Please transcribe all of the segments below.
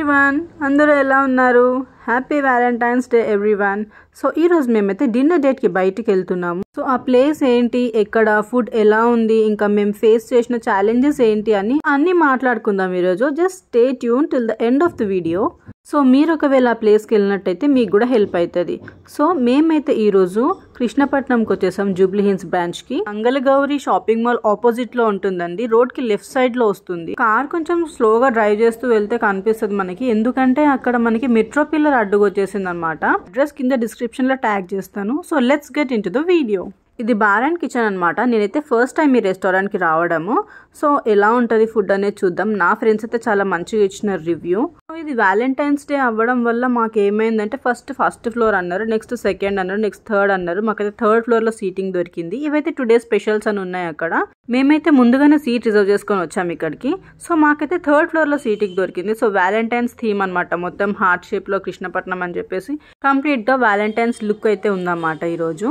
Everyone అందరూ ఎలా ఉన్నారు? Happy Valentine's day everyone. So ఈరోజు మేమైతే డిన్నర్ డేట్కి బయటికి వెళ్తున్నాము. సో ఆ ప్లేస్ ఏంటి, ఎక్కడ, ఫుడ్ ఎలా ఉంది, ఇంకా మేము ఫేస్ చేసిన ఛాలెంజెస్ ఏంటి అని అన్నీ మాట్లాడుకుందాం ఈరోజు. Just stay tune till the end of the video. So మీరు ఒకవేళ ఆ ప్లేస్కి వెళ్ళినట్టయితే మీకు కూడా హెల్ప్ అవుతుంది. సో మేమైతే ఈరోజు కృష్ణపట్నంకి వచ్చేసాం, జూబ్లీ హిల్స్ బ్రాంచ్కి. మంగళగౌరి షాపింగ్ మాల్ ఆపోజిట్లో ఉంటుందండి. రోడ్కి లెఫ్ట్ సైడ్లో వస్తుంది. కార్ కొంచెం స్లోగా డ్రైవ్ చేస్తూ వెళ్తే కనిపిస్తుంది మనకి, ఎందుకంటే అక్కడ మనకి మెట్రో పిల్లర్ అడ్డుకు వచ్చేసింది అనమాట. అడ్రస్ కింద డిస్క్రిప్షన్లో ట్యాగ్ చేస్తాను. So let's get in to the video. ఇది బార్ అండ్ కిచెన్ అనమాట. నేనైతే ఫస్ట్ టైం ఈ రెస్టారెంట్కి రావడము. సో ఎలా ఉంటుంది ఫుడ్ అనేది చూద్దాం. నా ఫ్రెండ్స్ అయితే చాలా మంచిగా ఇచ్చిన రివ్యూ. సో ఇది వ్యాలంటైన్స్ డే అవ్వడం వల్ల మాకు ఏమైందంటే ఫస్ట్ ఫ్లోర్ అన్నారు, నెక్స్ట్ సెకండ్ అన్నారు, నెక్స్ట్ థర్డ్ అన్నారు. మాకైతే థర్డ్ ఫ్లోర్లో సీటింగ్ దొరికింది. ఇవైతే టుడే స్పెషల్స్ అని ఉన్నాయి అక్కడ. మేమైతే ముందుగానే సీట్ రిజర్వ్ చేసుకొని వచ్చాము ఇక్కడికి. సో మాకైతే థర్డ్ ఫ్లోర్లో సీటింగ్ దొరికింది. సో వ్యాలంటైన్స్ థీమ్ అనమాట, మొత్తం హార్ట్ షేప్లో కృష్ణపట్నం అని చెప్పేసి కంప్లీట్గా వ్యాలంటైన్స్ లుక్ అయితే ఉందన్నమాట ఈరోజు.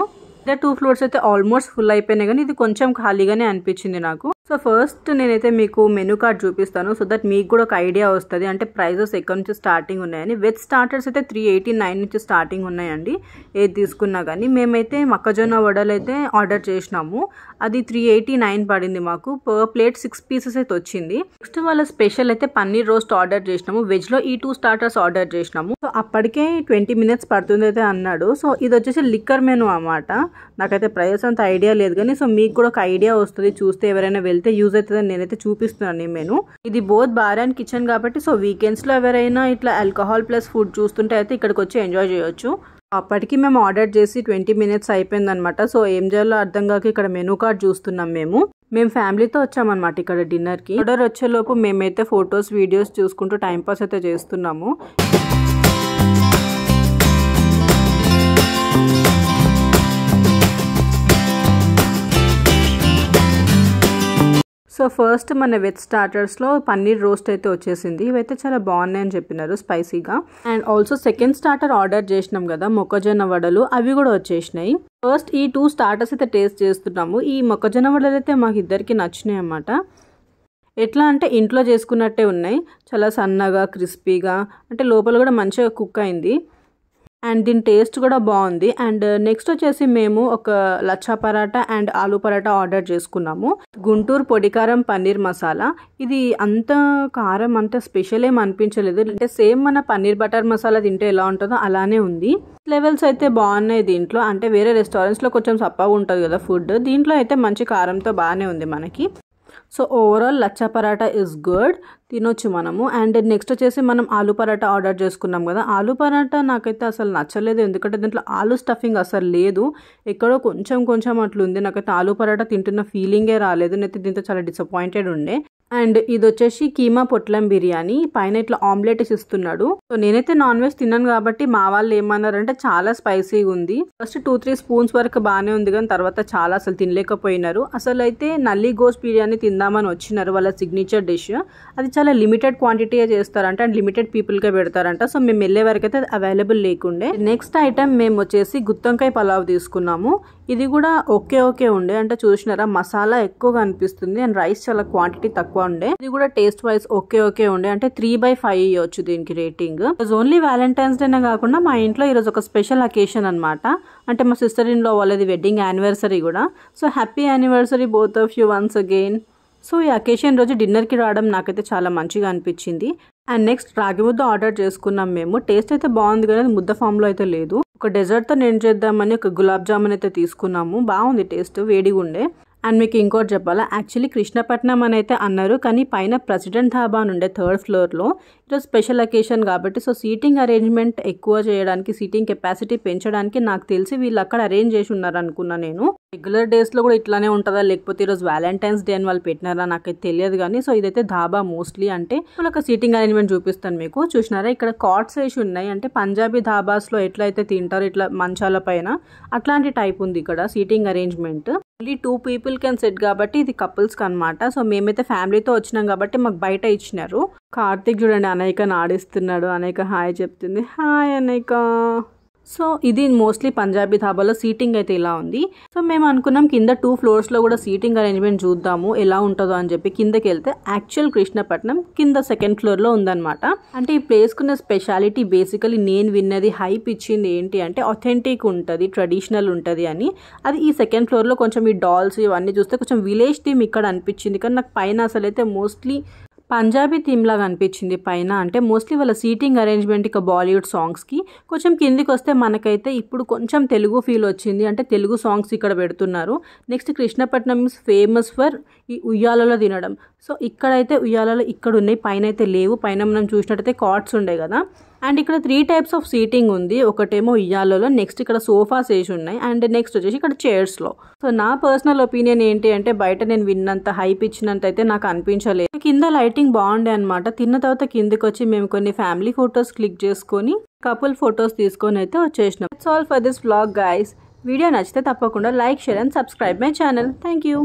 2 ఫ్లోర్స్ అయితే ఆల్మోస్ట్ ఫుల్ అయిపోయినాయి, కానీ ఇది కొంచెం ఖాళీగానే అనిపించింది నాకు. సో ఫస్ట్ నేనైతే మీకు మెనూ కార్డ్ చూపిస్తాను, సో దట్ మీకు కూడా ఒక ఐడియా వస్తుంది అంటే ప్రైజెస్ ఎక్కడి నుంచి స్టార్టింగ్ ఉన్నాయని. వెజ్ స్టార్టర్స్ అయితే 389 నుంచి స్టార్టింగ్ ఉన్నాయండి, ఏది తీసుకున్నా కానీ. మేమైతే మొక్కజొన్న వడలు అయితే ఆర్డర్ చేసినాము, అది 389 పడింది మాకు. పర్ ప్లేట్ 6 పీసెస్ అయితే వచ్చింది. నెక్స్ట్ వాళ్ళ స్పెషల్ అయితే పన్నీర్ రోస్ట్ ఆర్డర్ చేసినాము. వెజ్లో ఈ 2 స్టార్టర్స్ ఆర్డర్ చేసినాము. సో అప్పటికే 20 minutes పడుతుంది అయితే అన్నాడు. సో ఇది వచ్చేసి లిక్కర్ మెనూ అన్నమాట. నాకైతే ప్రైజెస్ అంత ఐడియా లేదు, కానీ సో మీకు కూడా ఒక ఐడియా వస్తుంది చూస్తే, ఎవరైనా వెళ్తే యూజ్ అవుతుందని నేనైతే చూపిస్తున్నాను ఈ మెనూ. ఇది బోత్ బార్ అండ్ కిచెన్ కాబట్టి సో వీకెండ్స్లో ఎవరైనా ఇట్లా ఆల్కహాల్ ప్లస్ ఫుడ్ చూస్తుంటే అయితే ఇక్కడికి వచ్చి ఎంజాయ్ చేయొచ్చు. అప్పటికి మేము ఆర్డర్ చేసి 20 minutes అయిపోయిందనమాట. సో ఏం చేయాలో అర్థం కాక ఇక్కడ మెనూ కార్డ్ చూస్తున్నాం. మేము ఫ్యామిలీతో వచ్చామన్నమాట ఇక్కడ డిన్నర్కి. ఆర్డర్ వచ్చేలోపు మేమైతే ఫొటోస్ వీడియోస్ చూసుకుంటూ టైంపాస్ అయితే చేస్తున్నాము. సో ఫస్ట్ మన వెజ్ స్టార్టర్స్లో పన్నీర్ రోస్ట్ అయితే వచ్చేసింది. ఇవైతే చాలా బాగున్నాయని చెప్పినారు, స్పైసీగా. And also second starter order చేసినాం కదా, మొక్కజొన్న వడలు, అవి కూడా వచ్చేసినాయి. ఫస్ట్ ఈ 2 స్టార్టర్స్ అయితే టేస్ట్ చేస్తున్నాము. ఈ మొక్కజొన్న వడలు అయితే మాకు ఇద్దరికి నచ్చినాయి అన్నమాట. ఎట్లా అంటే ఇంట్లో చేసుకున్నట్టే ఉన్నాయి, చాలా సన్నగా క్రిస్పీగా, అంటే లోపల కూడా మంచిగా కుక్ అయింది. అండ్ దీని టేస్ట్ కూడా బాగుంది. అండ్ నెక్స్ట్ వచ్చేసి మేము ఒక లచ్చా పరాటా అండ్ ఆలూ పరాటా ఆర్డర్ చేసుకున్నాము. గుంటూరు పొడికారం పన్నీర్ మసాలా. ఇది అంత కారం అంత స్పెషల్ ఏం అనిపించలేదు, అంటే సేమ్ మన పన్నీర్ బటర్ మసాలా తింటే ఎలా ఉంటుందో అలానే ఉంది. లెవెల్స్ అయితే బాగున్నాయి దీంట్లో, అంటే వేరే రెస్టారెంట్స్లో కొంచెం సప్పగా ఉంటుంది కదా ఫుడ్, దీంట్లో అయితే మంచి కారంతో బాగానే ఉంది మనకి. So overall lachha paratha is good, తినొచ్చు మనము. అండ్ నెక్స్ట్ వచ్చేసి మనం ఆలూ పరాటా ఆర్డర్ చేసుకున్నాం కదా. ఆలూ పరాటా నాకైతే అసలు నచ్చలేదు, ఎందుకంటే దీంట్లో ఆలూ స్టఫింగ్ అసలు లేదు, ఎక్కడో కొంచెం అట్లుంది. నాకైతే ఆలూ పరాటా తింటున్న ఫీలింగే రాలేదు. నేనైతే దీంతో చాలా డిసప్పాయింటెడ్ ఉండే. అండ్ ఇది వచ్చేసి కీమా పొట్లం బిర్యానీ, పైన ఇట్లా ఆమ్లెట్ ఇస్తున్నాడు. సో నేనైతే నాన్ వెజ్ తిన్నాను కాబట్టి మా వాళ్ళు ఏమన్నారంటే చాలా స్పైసీగా ఉంది. ఫస్ట్ 2-3 స్పూన్స్ వరకు బాగానే ఉంది, కానీ తర్వాత చాలా అసలు తినలేకపోయినారు. అసలు అయితే నల్లి గోస్ట్ బిర్యానీ తిందామని వచ్చినారు, వాళ్ళ సిగ్నేచర్ డిష్. అది చాలా లిమిటెడ్ క్వాంటిటీయే చేస్తారంట అండ్ లిమిటెడ్ పీపుల్కే పెడతారంట. సో మేము వెళ్ళే వరకు అయితే అవైలబుల్ లేకుండే. నెక్స్ట్ ఐటమ్ మేము వచ్చేసి గుత్తొంకాయ పలావ్ తీసుకున్నాము. ఇది కూడా ఓకే ఉండే, అంటే చూసినారా మసాలా ఎక్కువగా అనిపిస్తుంది అండ్ రైస్ చాలా క్వాంటిటీ తక్కువ ఉండే. ఇది కూడా టేస్ట్ వైజ్ ఓకే ఉండే, అంటే 3/5 ఇవ్వచ్చు దీనికి రేటింగ్. ఓన్లీ వ్యాలంటైన్స్ డేనే కాకుండా మా ఇంట్లో ఈరోజు ఒక స్పెషల్ అకేషన్ అనమాట, అంటే మా సిస్టర్ ఇన్ లో వాళ్ళది వెడ్డింగ్ యానివర్సరీ కూడా. So happy anniversary both of you once again. So ఈ అకేషన్ రోజు డిన్నర్కి రావడం నాకైతే చాలా మంచిగా అనిపించింది. అండ్ నెక్స్ట్ రాగి ముద్ద ఆర్డర్ చేసుకున్నాం మేము. టేస్ట్ అయితే బాగుంది, కానీ ముద్ద ఫామ్లో అయితే లేదు. ఒక డెజర్ట్తో నేను చేద్దామని ఒక గులాబ్ జామున్ అయితే తీసుకున్నాము, బాగుంది టేస్ట్, వేడిగా ఉండే. అండ్ మీకు ఇంకోటి చెప్పాలా, యాక్చువల్లీ కృష్ణపట్నం అని అయితే అన్నారు, కానీ పైన ప్రెసిడెంట్ ధాబా అని ఉండే 3rd ఫ్లోర్లో. ఈరోజు స్పెషల్ అకేషన్ కాబట్టి సో సీటింగ్ అరేంజ్మెంట్ ఎక్కువ చేయడానికి, సీటింగ్ కెపాసిటీ పెంచడానికి నాకు తెలిసి వీళ్ళు అక్కడ అరేంజ్ చేసి ఉన్నారు అనుకున్నా నేను. రెగ్యులర్ డేస్లో కూడా ఇట్లానే ఉంటుందా, లేకపోతే ఈరోజు వ్యాలంటైన్స్ డే అని వాళ్ళు పెట్టినారా నాకైతే తెలియదు, కానీ సో ఇదైతే ధాబా మోస్ట్లీ. అంటే ఒక సీటింగ్ అరేంజ్మెంట్ చూపిస్తాను మీకు. చూసినారా ఇక్కడ కార్డ్స్ వేసి ఉన్నాయి, అంటే పంజాబీ ధాబాస్లో ఎట్లయితే తింటారు ఇట్లా మంచాల పైన, అట్లాంటి టైప్ ఉంది ఇక్కడ seating arrangement. Only 2 people can set కాబట్టి ఇది కపుల్స్కి అనమాట. సో మేమైతే ఫ్యామిలీతో వచ్చినాం కాబట్టి మాకు బయట ఇచ్చినారు. కార్తీక్ చూడండి అనైకని ఆడిస్తున్నాడు, అనైక హాయ్ చెప్తుంది. హాయ్ అనైక. సో ఇది మోస్ట్లీ పంజాబీ ధాబాలో సీటింగ్ అయితే ఇలా ఉంది. సో మేము అనుకున్నాం కింద 2 ఫ్లోర్స్లో కూడా సీటింగ్ అరేంజ్మెంట్ చూద్దాము ఎలా ఉంటుందో అని చెప్పి కిందకి వెళ్తే యాక్చువల్ కృష్ణపట్నం కింద 2nd ఫ్లోర్లో ఉందన్నమాట. అంటే ఈ ప్లేస్కున్న స్పెషాలిటీ బేసికలీ నేను విన్నది హైప్ ఇచ్చింది ఏంటి అంటే అథెంటిక్ ఉంటుంది, ట్రెడిషనల్ ఉంటుంది అని. అది ఈ 2nd ఫ్లోర్లో కొంచెం ఈ డాల్స్ ఇవన్నీ చూస్తే కొంచెం విలేజ్ థీమ్ ఇక్కడ అనిపించింది. కానీ నాకు పైన అసలు అయితే మోస్ట్లీ పంజాబీ థీమ్ లాగా అనిపించింది పైన. అంటే మోస్ట్లీ వాళ్ళ సీటింగ్ అరేంజ్మెంట్ ఇక బాలీవుడ్ సాంగ్స్కి. కొంచెం కిందికి వస్తే మనకైతే ఇప్పుడు కొంచెం తెలుగు ఫీల్ వచ్చింది. అంటే తెలుగు సాంగ్స్ ఇక్కడ పెడుతున్నారు. Next Krishnapatnam is famous for ఈ ఉయ్యాలలో తినడం. సో ఇక్కడైతే ఉయ్యాలలో ఇక్కడ ఉన్నాయి, పైన అయితే లేవు. పైన మనం చూసినట్టయితే కార్డ్స్ ఉండే కదా. అండ్ ఇక్కడ 3 టైప్స్ ఆఫ్ సీటింగ్ ఉంది. ఒకటేమో ఉయ్యాలలో, నెక్స్ట్ ఇక్కడ సోఫాస్ వేసి ఉన్నాయి, అండ్ నెక్స్ట్ వచ్చేసి ఇక్కడ చైర్స్లో. సో నా పర్సనల్ ఒపీనియన్ ఏంటి అంటే బయట నేను విన్నంత హైప్ ఇచ్చినంత అయితే నాకు అనిపించలేదు. కింద లైటింగ్ బాగుండే అనమాట. తిన్న తర్వాత కిందకి వచ్చి మేము కొన్ని ఫ్యామిలీ ఫొటోస్ క్లిక్ చేసుకొని కపుల్ ఫొటోస్ తీసుకొని అయితే వచ్చేసినాం. That's all for this vlog guys. Video నచ్చితే తప్పకుండా like, share and subscribe my channel. Thank you.